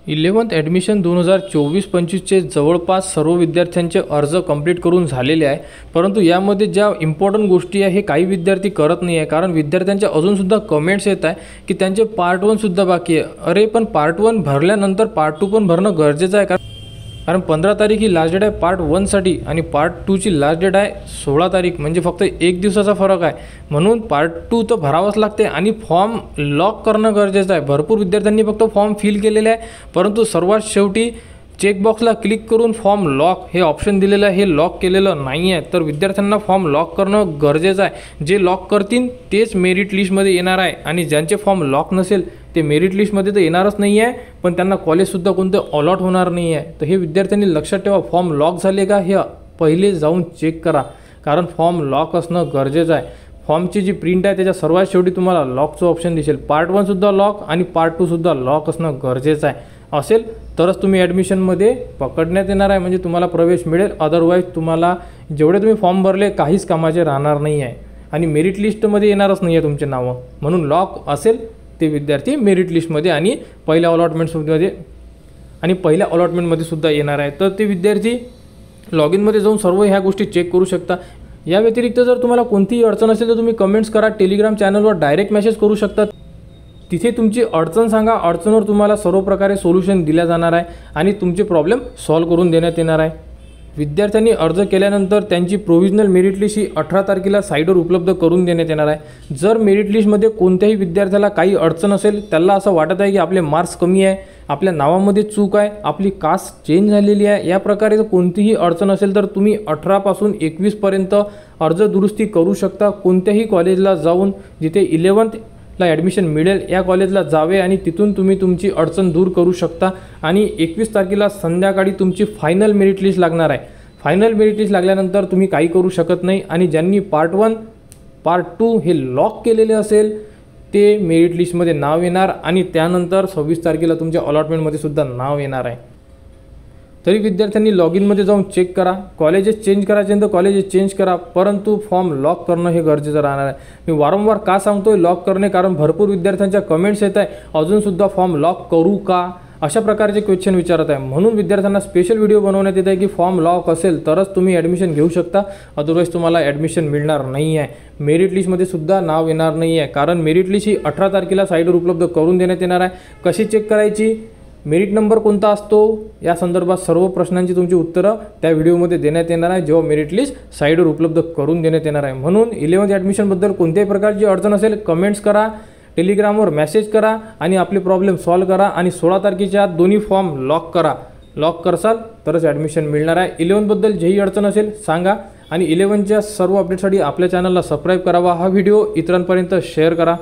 11th admission 2024-25चे जवळपास सर्व विद्यार्थ्यांचे अर्ज कंप्लीट करून झालेले आहे, परंतु यामध्ये ज्या इम्पॉर्टंट गोष्टी आहे हे काही विद्यार्थी करत नाही आहे. कारण विद्यार्थ्यांच्या अजूनसुद्धा कमेंट्स येत आहे की त्यांचे पार्ट 1 सुद्धा बाकी आहे. अरे पण पार्ट 1 भरल्यानंतर पार्ट 2 पण भरणं गरजेचं आहे. कारण 15 तारीख ही लास्ट डेट आहे पार्ट 1साठी आणि पार्ट 2ची लास्ट डेट आहे 16 तारीख, म्हणजे फक्त एक दिवसाचा फरक आहे. म्हणून पार्ट 2 तर भरावंच लागते आणि फॉर्म लॉक करणं गरजेचं आहे. भरपूर विद्यार्थ्यांनी फक्त फॉर्म फिल केलेले आहे, परंतु सर्वात शेवटी चेकबॉक्सला क्लिक करून फॉर्म लॉक हे ऑप्शन दिलेलं आहे, हे लॉक केलेलं नाही आहे. तर विद्यार्थ्यांना फॉर्म लॉक करणं गरजेचं आहे. जे लॉक करतील तेच मेरिट लिस्टमध्ये येणार आहे आणि ज्यांचे फॉर्म लॉक नसेल ते मेरिट लिस्टमध्ये तर येणारच नाही आहे, पण त्यांना कॉलेजसुद्धा कोणतं अलॉट होणार नाही आहे. तर हे विद्यार्थ्यांनी लक्षात ठेवा, फॉर्म लॉक झाले का हे पहिले जाऊन चेक करा, कारण फॉर्म लॉक असणं गरजेचं आहे. फॉर्मची जी प्रिंट आहे त्याच्या सर्वात शेवटी तुम्हाला लॉकचं ऑप्शन दिसेल. पार्ट 1 सुद्धा लॉक आणि पार्ट 2 सुद्धा लॉक असणं गरजेचं आहे. असेल तरच तुम्ही ॲडमिशनमध्ये पकडण्यात येणार आहे, म्हणजे तुम्हाला प्रवेश मिळेल. अदरवाईज तुम्हाला जेवढे तुम्ही फॉर्म भरले काहीच कामाचे राहणार नाही आहे आणि मेरिट लिस्टमध्ये येणारच नाही आहे तुमचे नावं. म्हणून लॉक असेल ते विद्यार्थी मेरिट लिस्टमध्ये आणि पहिल्या अलॉटमेंटमध्ये सुद्धा येणार आहे. तर ते विद्यार्थी लॉग इनमध्ये जाऊन सर्व ह्या गोष्टी चेक करू शकता. या व्यतिरिक्त जर तुम्हाला कोणतीही अडचण असेल तर तुम्ही कमेंट्स करा, टेलिग्राम चॅनलवर डायरेक्ट मेसेज करू शकता. तिथे तुमची अडचण सांगा, अडचणीवर तुम्हाला सर्व प्रकारे सोल्युशन दिल्या जाणार आहे आणि तुमचे प्रॉब्लेम सॉल्व्ह करून देण्यात येणार आहे. विद्यार्थ्यांनी अर्ज केल्यानंतर त्यांची प्रोव्हिजनल मेरिट लिस्ट ही 18 तारखेला साईटवर उपलब्ध करून देण्यात येणार आहे. जर मेरिट लिस्टमध्ये कोणत्याही विद्यार्थ्याला काही अडचण असेल, त्याला असं वाटत आहे की आपले मार्क्स कमी आहे, आपल्या नावामध्ये चूक आहे, आपली कास्ट चेंज झालेली आहे, या प्रकारे कोणतीही अडचण असेल तर तुम्ही 18 पासून 21 पर्यंत अर्ज दुरुस्ती करू शकता. कोणत्याही कॉलेजला जाऊन जिथे 11th ला ॲडमिशन मिळेल या कॉलेजला जावे आणि तिथून तुम्ही तुमची अडचण दूर करू शकता. आणि 21 तारखेला संध्याकाळी तुमची फायनल मेरिट लिस्ट लागणार आहे. फायनल मेरिट लिस्ट लागल्यानंतर तुम्ही काही करू शकत नाही आणि ज्यांनी पार्ट 1 पार्ट 2 हे लॉक केलेले असेल ते मेरिट लिस्टमध्ये नाव येणार आणि त्यानंतर 26 तारखेला तुमच्या अलॉटमेंटमध्ये सुद्धा नाव येणार आहे. तरी विद्यार्थ्यांनी लॉग इनमध्ये जाऊन चेक करा. कॉलेजेस चेंज करायचे तर कॉलेजेस चेंज करा, परंतु फॉर्म लॉक करणं हे गरजेचं राहणार आहे. मी वारंवार का सांगतोय लॉक करणे, कारण भरपूर विद्यार्थ्यांच्या कमेंट्स येत आहे अजूनसुद्धा फॉर्म लॉक करू का, अशा प्रकारचे क्वेश्चन विचारत आहे. म्हणून विद्यार्थ्यांना स्पेशल व्हिडिओ बनवण्यात येत आहे की फॉर्म लॉक असेल तरच तुम्ही ॲडमिशन घेऊ शकता, अदरवाईज तुम्हाला ॲडमिशन मिळणार नाही आहे. मेरिट लिस्टमध्ये सुद्धा नाव येणार नाही आहे, कारण मेरिट लिस्ट ही 18 तारखेला साईटवर उपलब्ध करून देण्यात येणार आहे. कशी चेक करायची, मेरिट नंबर कोणता असतो, या संदर्भात सर्व प्रश्नांची तुमची उत्तरं त्या व्हिडिओमध्ये देण्यात येणार आहे, जेव्हा मेरिट लिस्ट साईटवर उपलब्ध करून देण्यात येणार आहे. म्हणून 11th ॲडमिशनबद्दल कोणत्याही प्रकारची अडचण असेल कमेंट्स करा, टेलिग्रामवर मेसेज करा आणि आपले प्रॉब्लेम सॉल्व्ह करा आणि 16 तारखेच्या आत दोन्ही फॉर्म लॉक करा. लॉक करसाल तरच ॲडमिशन मिळणार आहे. 11thबद्दल जेही अडचण असेल सांगा आणि 11च्या सर्व अपडेटसाठी आपल्या चॅनलला सबस्क्राईब करावा. हा व्हिडिओ इतरांपर्यंत शेअर करा.